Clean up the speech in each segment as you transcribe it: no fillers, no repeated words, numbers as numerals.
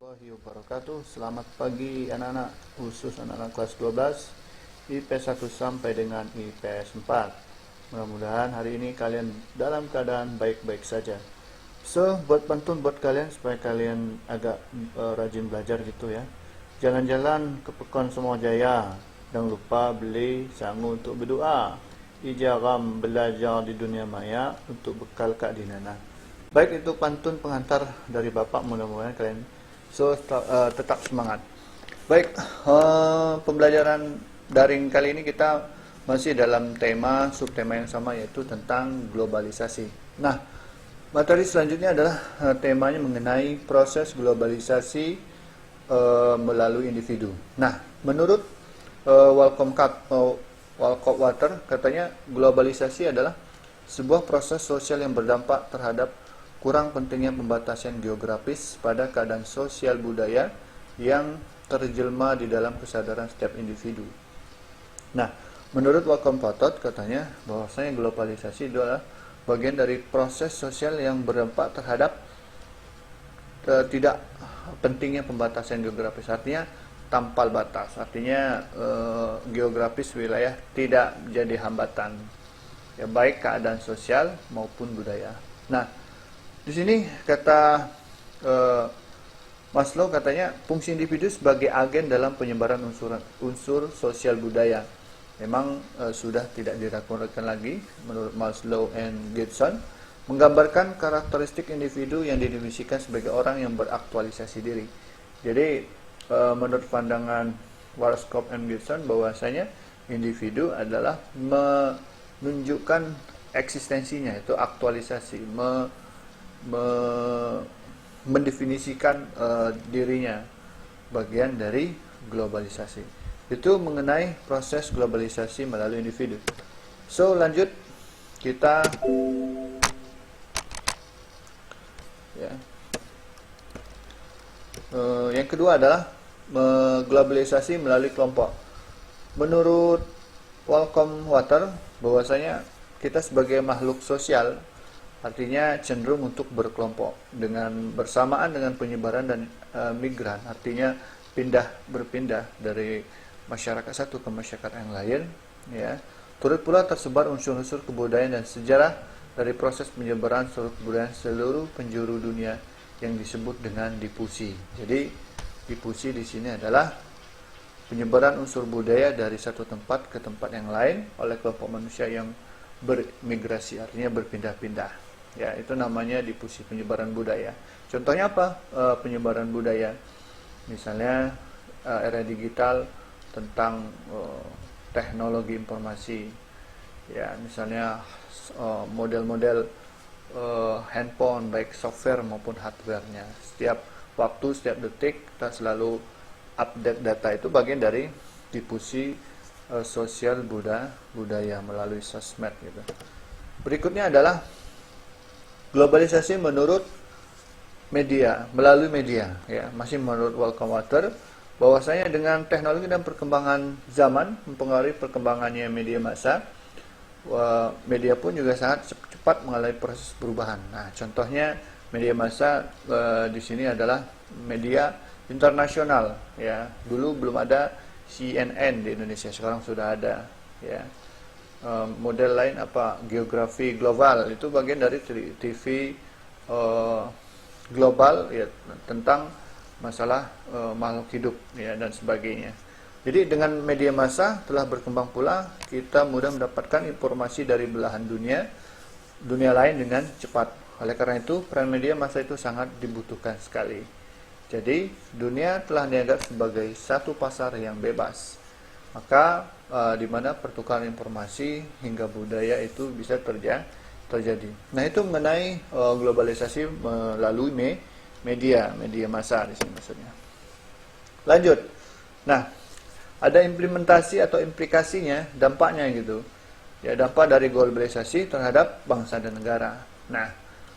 Warahmatullahi wabarakatuh. Selamat pagi anak-anak, khusus anak-anak kelas 12 IPS 1 sampai dengan IPS 4. Mudah-mudahan hari ini kalian dalam keadaan baik-baik saja. So, buat pantun buat kalian supaya kalian agak rajin belajar gitu ya. Jalan-jalan ke Pekon Semojaya, jangan lupa beli sangu untuk berdoa. Ijaram belajar di dunia maya untuk bekal Kak Dinana. Baik, itu pantun pengantar dari Bapak, mudah-mudahan kalian tetap semangat. Baik, pembelajaran daring kali ini kita masih dalam subtema yang sama, yaitu tentang globalisasi. Nah, materi selanjutnya adalah temanya mengenai proses globalisasi melalui individu. Nah, menurut Walcott Water, katanya globalisasi adalah sebuah proses sosial yang berdampak terhadap kurang pentingnya pembatasan geografis pada keadaan sosial budaya yang terjelma di dalam kesadaran setiap individu. Nah, menurut Walcott Water, katanya bahwasanya globalisasi adalah bagian dari proses sosial yang berdampak terhadap tidak pentingnya pembatasan geografis, artinya tanpa batas, artinya geografis wilayah tidak jadi hambatan, ya, baik keadaan sosial maupun budaya. Nah, di sini kata Maslow, katanya fungsi individu sebagai agen dalam penyebaran unsur sosial budaya memang sudah tidak diragukan lagi menurut Maslow and Gibson, menggambarkan karakteristik individu yang didefinisikan sebagai orang yang beraktualisasi diri. Jadi menurut pandangan Walcott and Gibson, bahwasanya individu adalah menunjukkan eksistensinya, itu aktualisasi, mendefinisikan dirinya, bagian dari globalisasi. Itu mengenai proses globalisasi melalui individu. So, lanjut kita ya. Yang kedua adalah globalisasi melalui kelompok. Menurut Walcott Water, bahwasanya kita sebagai makhluk sosial artinya cenderung untuk berkelompok bersamaan dengan penyebaran dan migran, artinya berpindah dari masyarakat satu ke masyarakat yang lain, ya. Turut pula tersebar unsur-unsur kebudayaan dan sejarah dari proses penyebaran seluruh kebudayaan seluruh penjuru dunia yang disebut dengan difusi. Jadi difusi di sini adalah penyebaran unsur budaya dari satu tempat ke tempat yang lain oleh kelompok manusia yang bermigrasi, artinya berpindah-pindah. Ya, itu namanya difusi, penyebaran budaya. Contohnya apa? Penyebaran budaya, misalnya era digital tentang teknologi informasi, ya, misalnya model-model handphone, baik software maupun hardware-nya. Setiap waktu, setiap detik kita selalu update data, itu bagian dari difusi sosial budaya melalui sosmed gitu. Berikutnya adalah globalisasi menurut media, melalui media, ya. Masih menurut Walcott Water, bahwasanya dengan teknologi dan perkembangan zaman mempengaruhi perkembangannya media massa, media pun juga sangat cepat mengalami proses perubahan. Nah, contohnya media massa di sini adalah media internasional, ya. Dulu belum ada CNN di Indonesia, sekarang sudah ada, ya. Model lain apa, geografi global, itu bagian dari TV global, ya, tentang masalah makhluk hidup, ya, dan sebagainya. Jadi dengan media massa telah berkembang pula, kita mudah mendapatkan informasi dari belahan dunia lain dengan cepat. Oleh karena itu peran media massa itu sangat dibutuhkan sekali. Jadi dunia telah dianggap sebagai satu pasar yang bebas, maka di mana pertukaran informasi hingga budaya itu bisa terjadi. Nah, itu mengenai globalisasi melalui media massa di sini maksudnya. Lanjut. Nah, ada implementasi atau implikasinya, dampaknya gitu. Ya, dampak dari globalisasi terhadap bangsa dan negara. Nah,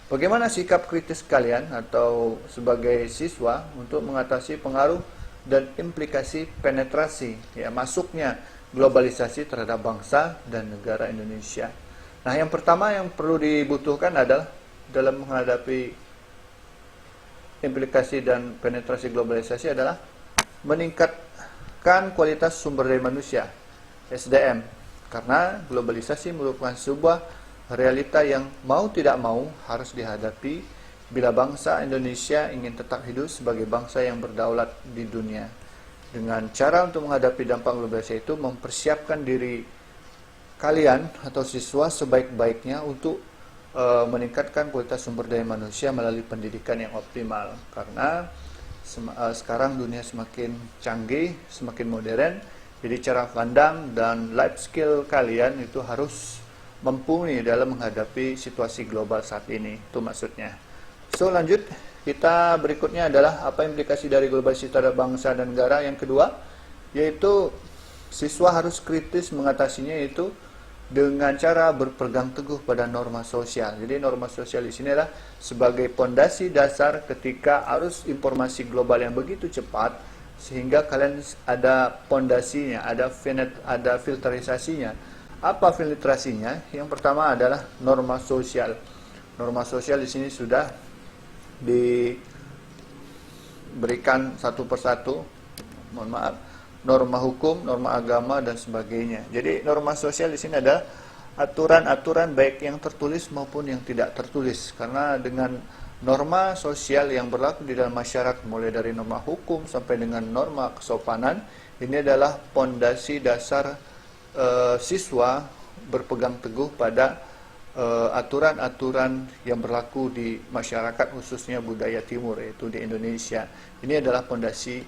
bagaimana sikap kritis kalian atau sebagai siswa untuk mengatasi pengaruh dan implikasi penetrasi, ya, masuknya globalisasi terhadap bangsa dan negara Indonesia? Nah, yang pertama yang perlu dibutuhkan adalah dalam menghadapi implikasi dan penetrasi globalisasi adalah meningkatkan kualitas sumber daya manusia, SDM. Karena globalisasi merupakan sebuah realita yang mau tidak mau harus dihadapi bila bangsa Indonesia ingin tetap hidup sebagai bangsa yang berdaulat di dunia. Dengan cara untuk menghadapi dampak globalisasi itu, mempersiapkan diri kalian atau siswa sebaik-baiknya untuk meningkatkan kualitas sumber daya manusia melalui pendidikan yang optimal. Karena sekarang dunia semakin canggih, semakin modern, jadi cara pandang dan life skill kalian itu harus mumpuni dalam menghadapi situasi global saat ini. Itu maksudnya. So, lanjut, kita berikutnya adalah apa implikasi dari globalisasi terhadap bangsa dan negara. Yang kedua, yaitu siswa harus kritis mengatasinya, yaitu dengan cara berpegang teguh pada norma sosial. Jadi norma sosial di sini adalah sebagai pondasi dasar ketika arus informasi global yang begitu cepat, sehingga kalian ada pondasinya, ada filterisasinya. Apa filtrasinya? Yang pertama adalah norma sosial. Norma sosial di sini sudah diberikan satu persatu. Mohon maaf. Norma hukum, norma agama, dan sebagainya. Jadi norma sosial di sini ada aturan-aturan baik yang tertulis maupun yang tidak tertulis. Karena dengan norma sosial yang berlaku di dalam masyarakat, mulai dari norma hukum sampai dengan norma kesopanan, ini adalah pondasi dasar siswa berpegang teguh pada aturan-aturan yang berlaku di masyarakat, khususnya budaya timur, yaitu di Indonesia. Ini adalah pondasi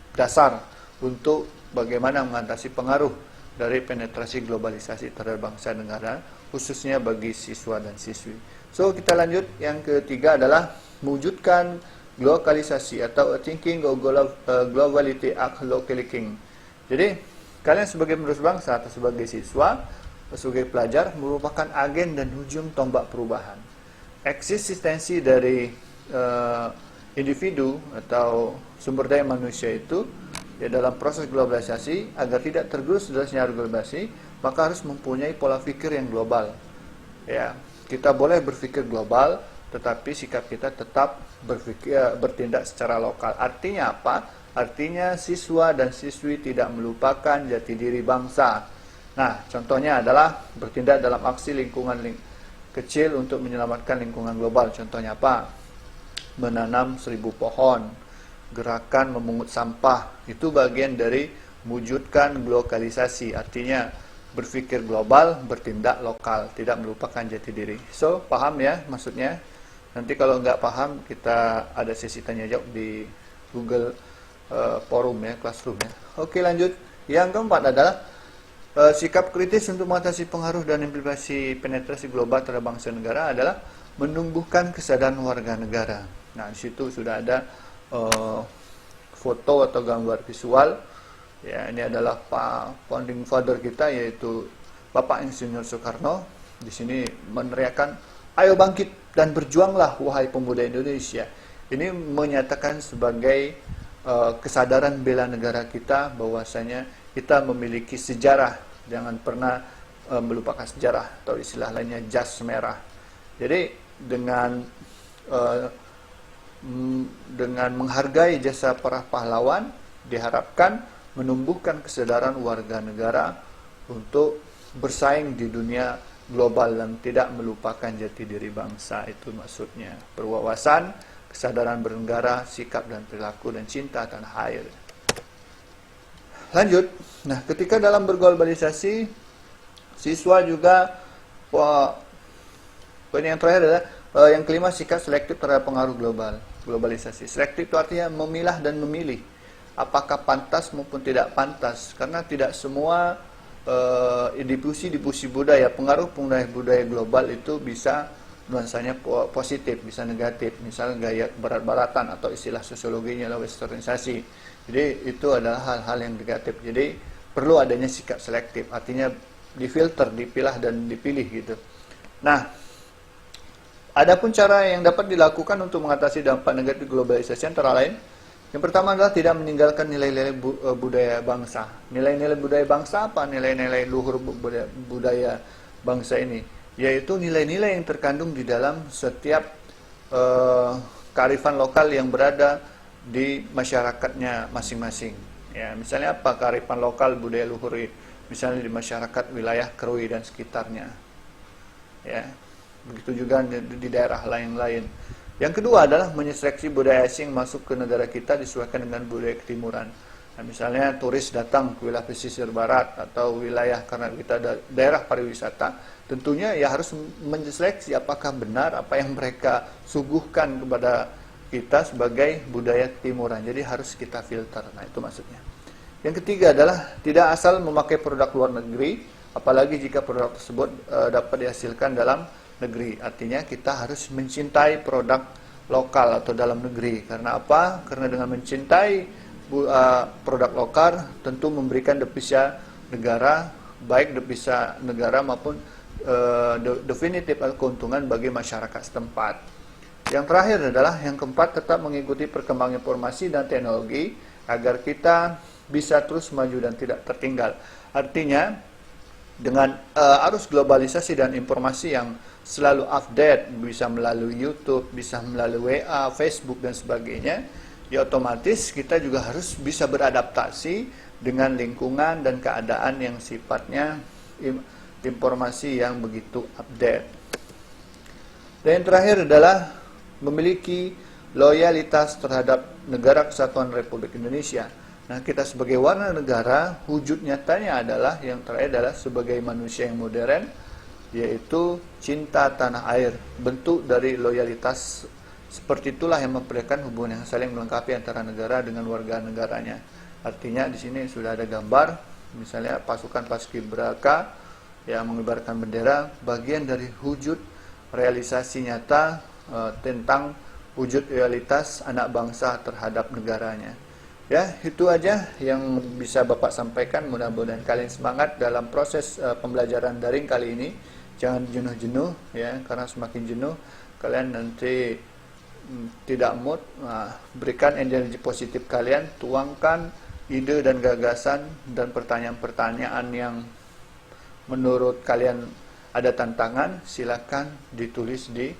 dasar untuk bagaimana mengatasi pengaruh dari penetrasi globalisasi terhadap bangsa dan negara, khususnya bagi siswa dan siswi. So, kita lanjut. Yang ketiga adalah mewujudkan globalisasi atau thinking of globality act locally king. Jadi, kalian sebagai penerus bangsa atau sebagai siswa, sebagai pelajar, merupakan agen dan ujung tombak perubahan. Eksistensi dari individu atau sumber daya manusia itu ya dalam proses globalisasi, agar tidak tergerus dalam senyap globalisasi, maka harus mempunyai pola pikir yang global. Ya, kita boleh berpikir global, tetapi sikap kita tetap bertindak secara lokal. Artinya apa? Artinya siswa dan siswi tidak melupakan jati diri bangsa. Nah, contohnya adalah bertindak dalam aksi lingkungan kecil untuk menyelamatkan lingkungan global. Contohnya apa? Menanam 1000 pohon, gerakan memungut sampah. Itu bagian dari mewujudkan globalisasi. Artinya berpikir global, bertindak lokal, tidak melupakan jati diri. So, paham ya maksudnya? Nanti kalau nggak paham, kita ada sesi tanya jawab di Google Forum ya, Classroom ya. Oke, lanjut. Yang keempat adalah sikap kritis untuk mengatasi pengaruh dan implikasi penetrasi global terhadap bangsa dan negara adalah menumbuhkan kesadaran warga negara. Nah, di situ sudah ada foto atau gambar visual. Ya, ini adalah founding father kita, yaitu Bapak Insinyur Soekarno. Di sini meneriakkan, "Ayo bangkit dan berjuanglah wahai pemuda Indonesia." Ini menyatakan sebagai kesadaran bela negara kita, bahwasanya kita memiliki sejarah, jangan pernah melupakan sejarah, atau istilah lainnya jas merah. Jadi dengan menghargai jasa para pahlawan, diharapkan menumbuhkan kesadaran warga negara untuk bersaing di dunia global dan tidak melupakan jati diri bangsa. Itu maksudnya berwawasan, kesadaran bernegara, sikap dan perilaku, dan cinta tanah air. Lanjut. Nah, ketika dalam berglobalisasi, siswa juga poin yang terakhir adalah yang kelima, sikap selektif terhadap pengaruh globalisasi. Selektif itu artinya memilah dan memilih apakah pantas maupun tidak pantas, karena tidak semua difusi budaya, pengaruh budaya global itu bisa nuansanya positif, bisa negatif. Misalnya gaya barat-baratan atau istilah sosiologinya adalah westernisasi. Jadi itu adalah hal-hal yang negatif. Jadi perlu adanya sikap selektif, artinya difilter, dipilah dan dipilih gitu. Nah, adapun cara yang dapat dilakukan untuk mengatasi dampak negatif globalisasi antara lain, yang pertama adalah tidak meninggalkan nilai-nilai budaya bangsa. Nilai-nilai budaya bangsa apa? Nilai-nilai luhur budaya bangsa ini, yaitu nilai-nilai yang terkandung di dalam setiap kearifan lokal yang berada di masyarakatnya masing-masing. Ya, misalnya apa kearifan lokal budaya luhur, misalnya di masyarakat wilayah Krui dan sekitarnya. Ya, begitu juga di daerah lain-lain. Yang kedua adalah menyeleksi budaya asing masuk ke negara kita disesuaikan dengan budaya ketimuran. Nah, misalnya turis datang ke wilayah pesisir barat atau wilayah karena kita daerah pariwisata, tentunya ya harus menyeleksi apakah benar apa yang mereka suguhkan kepada kita sebagai budaya ketimuran. Jadi harus kita filter. Nah, itu maksudnya. Yang ketiga adalah tidak asal memakai produk luar negeri, apalagi jika produk tersebut dapat dihasilkan dalam negeri. Artinya kita harus mencintai produk lokal atau dalam negeri. Karena apa? Karena dengan mencintai produk lokal tentu memberikan devisa negara, baik devisa negara maupun definitif keuntungan bagi masyarakat setempat. Yang terakhir adalah yang keempat, tetap mengikuti perkembangan informasi dan teknologi agar kita bisa terus maju dan tidak tertinggal. Artinya dengan arus globalisasi dan informasi yang selalu update, bisa melalui YouTube, bisa melalui WA, Facebook dan sebagainya, ya otomatis kita juga harus bisa beradaptasi dengan lingkungan dan keadaan yang sifatnya informasi yang begitu update. Dan yang terakhir adalah memiliki loyalitas terhadap Negara Kesatuan Republik Indonesia. Nah, kita sebagai warga negara, wujud nyatanya adalah yang terakhir adalah sebagai manusia yang modern, yaitu cinta tanah air. Bentuk dari loyalitas seperti itulah yang memperlihatkan hubungan yang saling melengkapi antara negara dengan warga negaranya. Artinya di sini sudah ada gambar, misalnya pasukan Paskibraka yang mengibarkan bendera, bagian dari wujud realisasi nyata tentang wujud loyalitas anak bangsa terhadap negaranya. Ya, itu aja yang bisa Bapak sampaikan. Mudah-mudahan kalian semangat dalam proses pembelajaran daring kali ini. Jangan jenuh-jenuh ya, karena semakin jenuh kalian nanti tidak mood. Nah, berikan energi positif kalian, tuangkan ide dan gagasan dan pertanyaan-pertanyaan yang menurut kalian ada tantangan, silakan ditulis di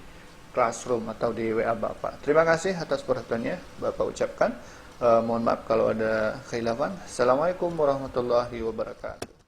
Classroom atau di WA Bapak. Terima kasih atas perhatiannya Bapak ucapkan. Mohon maaf kalau ada khilafan. Assalamualaikum warahmatullahi wabarakatuh.